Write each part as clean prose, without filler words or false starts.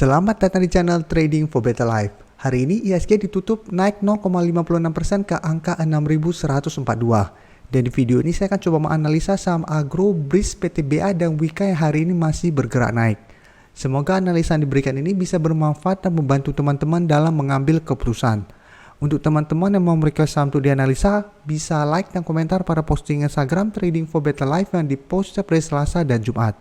Selamat datang di channel Trading for Better Life. Hari ini IHSG ditutup naik 0,56% ke angka 6.142. Dan di video ini saya akan coba menganalisa saham Agro, BRIS, PTBA, dan Wika yang hari ini masih bergerak naik. Semoga analisa yang diberikan ini bisa bermanfaat dan membantu teman-teman dalam mengambil keputusan. Untuk teman-teman yang mau merequest saham untuk dianalisa, bisa like dan komentar pada posting Instagram Trading for Better Life yang dipost setiap hari Selasa dan Jumat.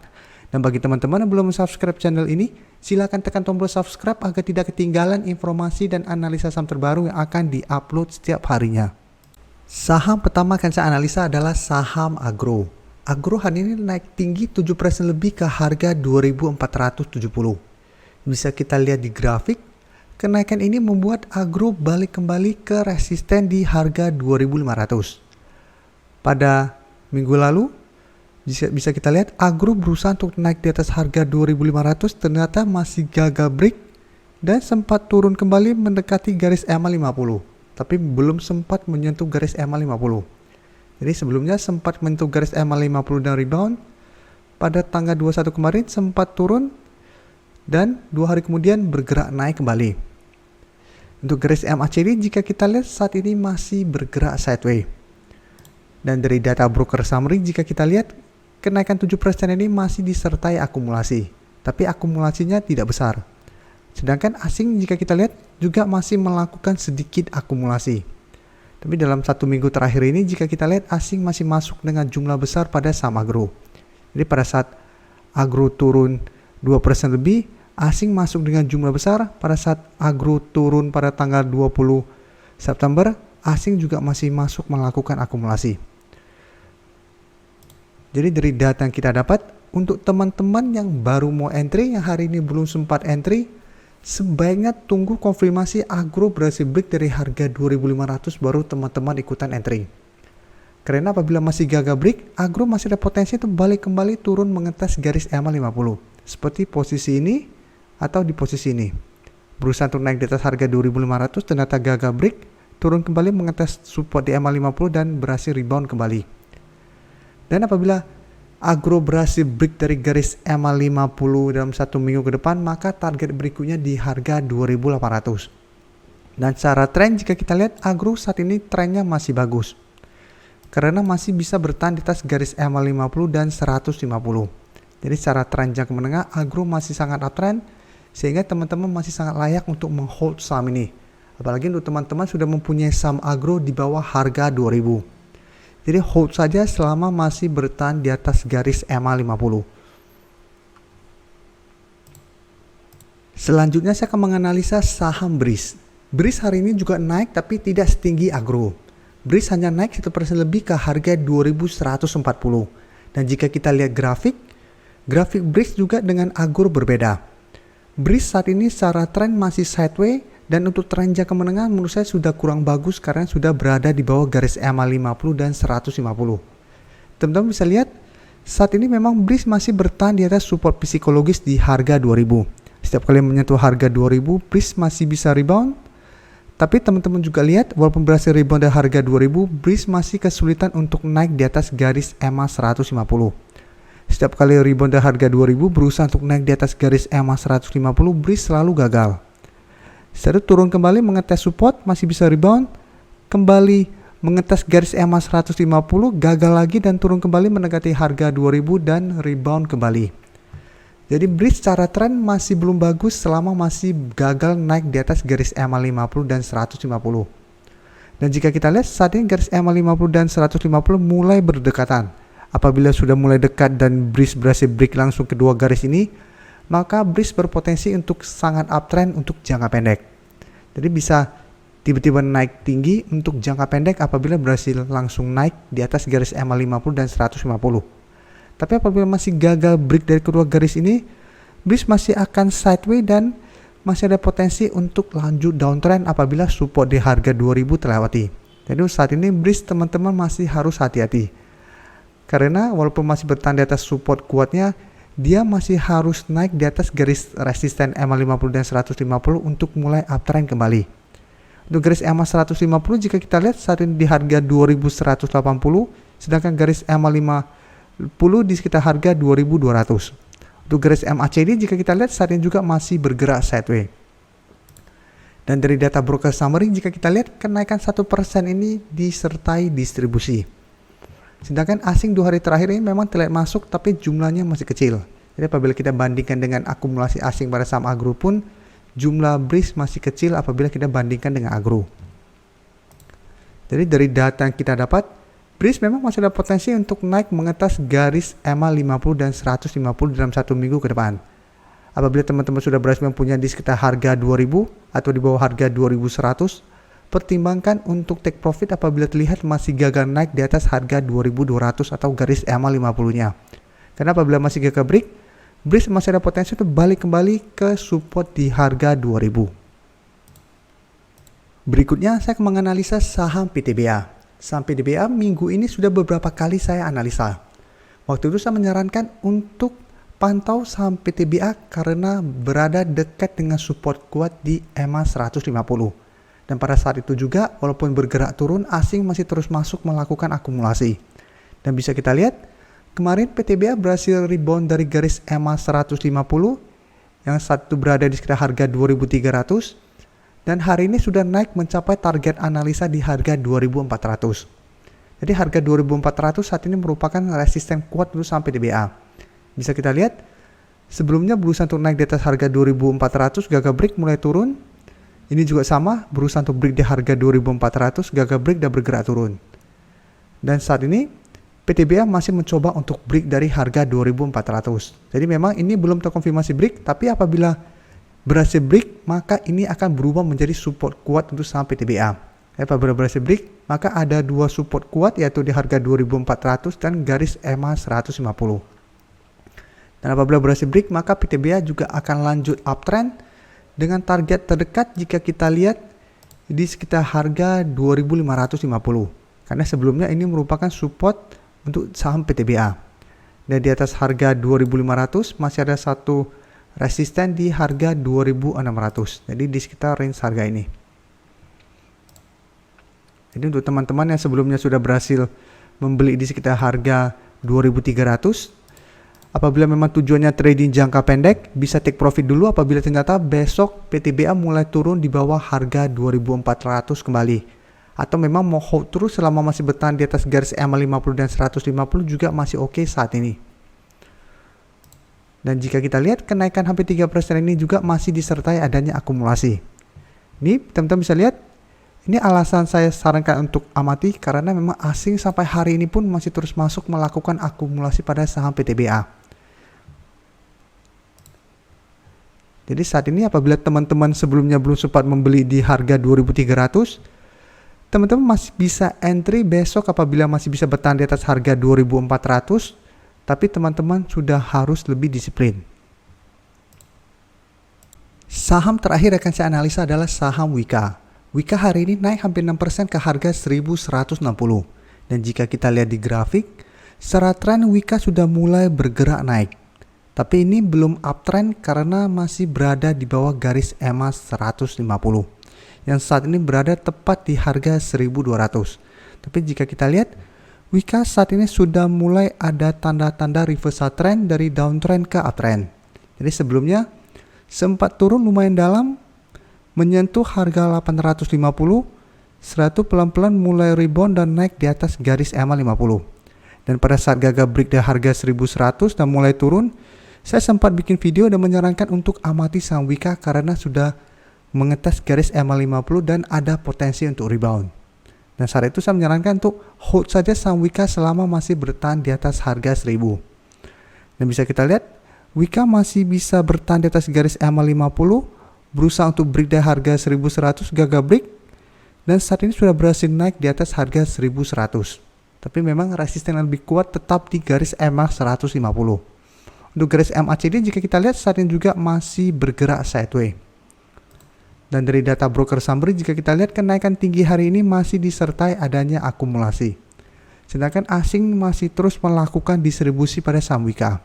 Dan bagi teman-teman yang belum subscribe channel ini, silakan tekan tombol subscribe agar tidak ketinggalan informasi dan analisa saham terbaru yang akan diupload setiap harinya. Saham pertama akan saya analisa adalah saham Agro. Agro hari ini naik tinggi 7% lebih ke harga 2.470. Bisa kita lihat di grafik, kenaikan ini membuat Agro balik kembali ke resisten di harga 2.500. Pada minggu lalu, bisa kita lihat Agro berusaha untuk naik di atas harga 2.500, ternyata masih gagal break dan sempat turun kembali mendekati garis EMA 50, tapi belum sempat menyentuh garis EMA 50. Jadi sebelumnya sempat menyentuh garis EMA 50 dan rebound. Pada tanggal 21 kemarin sempat turun dan 2 hari kemudian bergerak naik kembali. Untuk garis MACD jika kita lihat saat ini masih bergerak sideways. Dan dari data broker summary jika kita lihat, kenaikan 7% ini masih disertai akumulasi, tapi akumulasinya tidak besar. Sedangkan asing jika kita lihat juga masih melakukan sedikit akumulasi. Tapi dalam 1 minggu terakhir ini jika kita lihat asing masih masuk dengan jumlah besar pada saham Agro. Jadi pada saat Agro turun 2% lebih, asing masuk dengan jumlah besar. Pada saat Agro turun pada tanggal 20 September, asing juga masih masuk melakukan akumulasi. Jadi dari data yang kita dapat, untuk teman-teman yang baru mau entry, yang hari ini belum sempat entry, sebaiknya tunggu konfirmasi Agro berhasil break dari harga 2.500 baru teman-teman ikutan entry. Karena apabila masih gagal break, Agro masih ada potensi untuk balik kembali turun mengetes garis EMA 50. Seperti posisi ini atau di posisi ini. Berusaha untuk naik di atas harga 2.500, ternyata gagal break, turun kembali mengetes support di EMA 50 dan berhasil rebound kembali. Dan apabila Agro berhasil break dari garis EMA 50 dalam 1 minggu ke depan, maka target berikutnya di harga 2.800. Dan secara tren jika kita lihat Agro saat ini trennya masih bagus. Karena masih bisa bertahan di atas garis EMA 50 dan 150. Jadi secara tren jangka menengah Agro masih sangat uptrend, sehingga teman-teman masih sangat layak untuk menghold saham ini. Apalagi untuk teman-teman sudah mempunyai saham Agro di bawah harga 2.000. Jadi hold saja selama masih bertahan di atas garis EMA 50. Selanjutnya saya akan menganalisa saham BRIS. BRIS hari ini juga naik tapi tidak setinggi Agro. BRIS hanya naik 1% lebih ke harga 2.140. Dan jika kita lihat grafik BRIS juga dengan Agro berbeda. BRIS saat ini secara tren masih sideways. Dan untuk tren jangka menengah menurut saya sudah kurang bagus karena sudah berada di bawah garis EMA 50 dan 150. Teman-teman bisa lihat saat ini memang BRIS masih bertahan di atas support psikologis di harga 2000. Setiap kali menyentuh harga 2000, BRIS masih bisa rebound. Tapi teman-teman juga lihat walaupun berhasil rebound dari harga 2000, BRIS masih kesulitan untuk naik di atas garis EMA 150. Setiap kali rebound dari harga 2000 berusaha untuk naik di atas garis EMA 150, BRIS selalu gagal. Setelah turun kembali mengetes support, masih bisa rebound, kembali mengetes garis EMA 150, gagal lagi dan turun kembali mendekati harga 2000 dan rebound kembali. Jadi BRIS secara tren masih belum bagus selama masih gagal naik di atas garis EMA 50 dan 150. Dan jika kita lihat saat ini garis EMA 50 dan 150 mulai berdekatan. Apabila sudah mulai dekat dan BRIS berhasil break langsung kedua garis ini, maka BRIS berpotensi untuk sangat uptrend untuk jangka pendek. Jadi bisa tiba-tiba naik tinggi untuk jangka pendek apabila berhasil langsung naik di atas garis EMA 50 dan 150. Tapi apabila masih gagal break dari kedua garis ini, BRIS masih akan sideways dan masih ada potensi untuk lanjut downtrend apabila support di harga 2000 terlewati. Jadi saat ini BRIS teman-teman masih harus hati-hati. Karena walaupun masih bertahan di atas support kuatnya, dia masih harus naik di atas garis resisten EMA 50 dan 150 untuk mulai uptrend kembali. Untuk garis EMA 150 jika kita lihat saat ini di harga 2180, sedangkan garis EMA 50 di sekitar harga 2200. Untuk garis MACD jika kita lihat saat ini juga masih bergerak sideways. Dan dari data broker summary jika kita lihat kenaikan 1% ini disertai distribusi. Sedangkan asing 2 hari terakhir ini memang terlihat masuk tapi jumlahnya masih kecil. Jadi apabila kita bandingkan dengan akumulasi asing pada saham agro pun jumlah BRIS masih kecil apabila kita bandingkan dengan agro. Jadi dari data yang kita dapat, BRIS memang masih ada potensi untuk naik mengetas garis EMA 50 dan 150 dalam 1 minggu ke depan. Apabila teman-teman sudah berhasil mempunyai di sekitar harga 2000 atau di bawah harga 2100, pertimbangkan untuk take profit apabila terlihat masih gagal naik di atas harga 2200 atau garis EMA 50-nya. Karena apabila masih gagal break, BRIS masih ada potensi untuk balik kembali ke support di harga 2000. Berikutnya saya akan menganalisa saham PTBA. Saham PTBA minggu ini sudah beberapa kali saya analisa. Waktu itu saya menyarankan untuk pantau saham PTBA karena berada dekat dengan support kuat di EMA 150. Dan pada saat itu juga walaupun bergerak turun, asing masih terus masuk melakukan akumulasi. Dan bisa kita lihat kemarin PTBA berhasil rebound dari garis EMA 150 yang saat itu berada di sekitar harga 2300 dan hari ini sudah naik mencapai target analisa di harga 2400. Jadi harga 2400 saat ini merupakan resisten kuat dulu saham PTBA. Bisa kita lihat sebelumnya berusaha untuk naik di atas harga 2400, gagal break mulai turun. Ini juga sama, berusaha untuk break di harga 2400, gagal break dan bergerak turun. Dan saat ini PTBA masih mencoba untuk break dari harga 2400. Jadi memang ini belum terkonfirmasi break, tapi apabila berhasil break maka ini akan berubah menjadi support kuat untuk saham PTBA. Apabila berhasil break maka ada dua support kuat yaitu di harga 2400 dan garis EMA 150. Dan apabila berhasil break, maka PTBA juga akan lanjut uptrend dengan target terdekat jika kita lihat di sekitar harga 2550. Karena sebelumnya ini merupakan support untuk saham PTBA. Dan di atas harga 2500 masih ada satu resisten di harga 2600. Jadi di sekitar range harga ini. Jadi untuk teman-teman yang sebelumnya sudah berhasil membeli di sekitar harga 2300, apabila memang tujuannya trading jangka pendek, bisa take profit dulu apabila ternyata besok PTBA mulai turun di bawah harga 2400 kembali. Atau memang mau hold terus selama masih bertahan di atas garis EMA 50 dan 150 juga masih oke saat ini. Dan jika kita lihat kenaikan hampir 3% ini juga masih disertai adanya akumulasi. Ini teman-teman bisa lihat, ini alasan saya sarankan untuk amati karena memang asing sampai hari ini pun masih terus masuk melakukan akumulasi pada saham PTBA. Jadi saat ini apabila teman-teman sebelumnya belum sempat membeli di harga 2300, teman-teman masih bisa entry besok apabila masih bisa bertahan di atas harga 2400, tapi teman-teman sudah harus lebih disiplin. Saham terakhir akan saya analisa adalah saham Wika. Wika hari ini naik hampir 6% ke harga 1160. Dan jika kita lihat di grafik, secara tren Wika sudah mulai bergerak naik. Tapi ini belum uptrend karena masih berada di bawah garis EMA 150 yang saat ini berada tepat di harga 1200. Tapi jika kita lihat Wika saat ini sudah mulai ada tanda-tanda reversal trend dari downtrend ke uptrend. Jadi sebelumnya sempat turun lumayan dalam menyentuh harga 850, setelah itu pelan-pelan mulai rebound dan naik di atas garis EMA 50. Dan pada saat gagal break dari harga 1100 dan mulai turun, saya sempat bikin video dan menyarankan untuk amati saham Wika karena sudah mengetes garis EMA 50 dan ada potensi untuk rebound. Dan saat itu saya menyarankan untuk hold saja saham Wika selama masih bertahan di atas harga 1000. Dan bisa kita lihat, Wika masih bisa bertahan di atas garis EMA 50, berusaha untuk break dari harga 1100, gagal break, dan saat ini sudah berhasil naik di atas harga 1100. Tapi memang resisten yang lebih kuat tetap di garis EMA 150. Untuk garis MACD jika kita lihat saat ini juga masih bergerak sideways. Dan dari data broker summary jika kita lihat kenaikan tinggi hari ini masih disertai adanya akumulasi. Sedangkan asing masih terus melakukan distribusi pada saham Wika.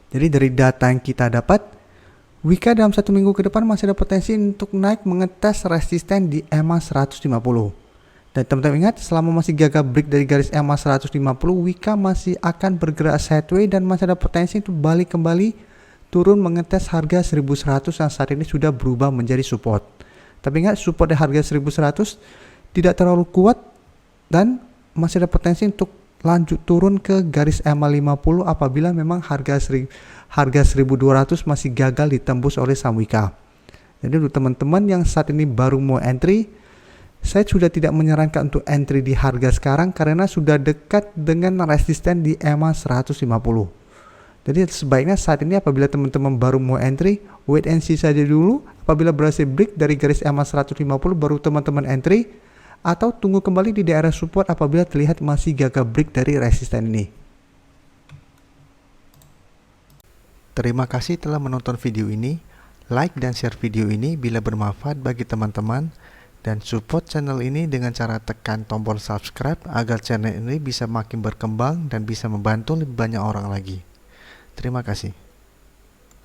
Jadi dari data yang kita dapat, Wika dalam 1 minggu ke depan masih ada potensi untuk naik mengetes resisten di EMA 150. Dan teman-teman ingat, selama masih gagal break dari garis EMA 150, Wika masih akan bergerak sideways dan masih ada potensi untuk balik kembali turun mengetes harga 1100 yang saat ini sudah berubah menjadi support. Tapi ingat, support di harga 1100 tidak terlalu kuat dan masih ada potensi untuk lanjut turun ke garis EMA 50 apabila memang harga 1200 masih gagal ditembus oleh saham Wika. Jadi untuk teman-teman yang saat ini baru mau entry, saya sudah tidak menyarankan untuk entry di harga sekarang karena sudah dekat dengan resisten di EMA 150. Jadi sebaiknya saat ini apabila teman-teman baru mau entry, wait and see saja dulu. Apabila berhasil break dari garis EMA 150 baru teman-teman entry, atau tunggu kembali di daerah support apabila terlihat masih gagal break dari resisten ini. Terima kasih telah menonton video ini. Like dan share video ini bila bermanfaat bagi teman-teman. Dan support channel ini dengan cara tekan tombol subscribe agar channel ini bisa makin berkembang dan bisa membantu lebih banyak orang lagi. Terima kasih.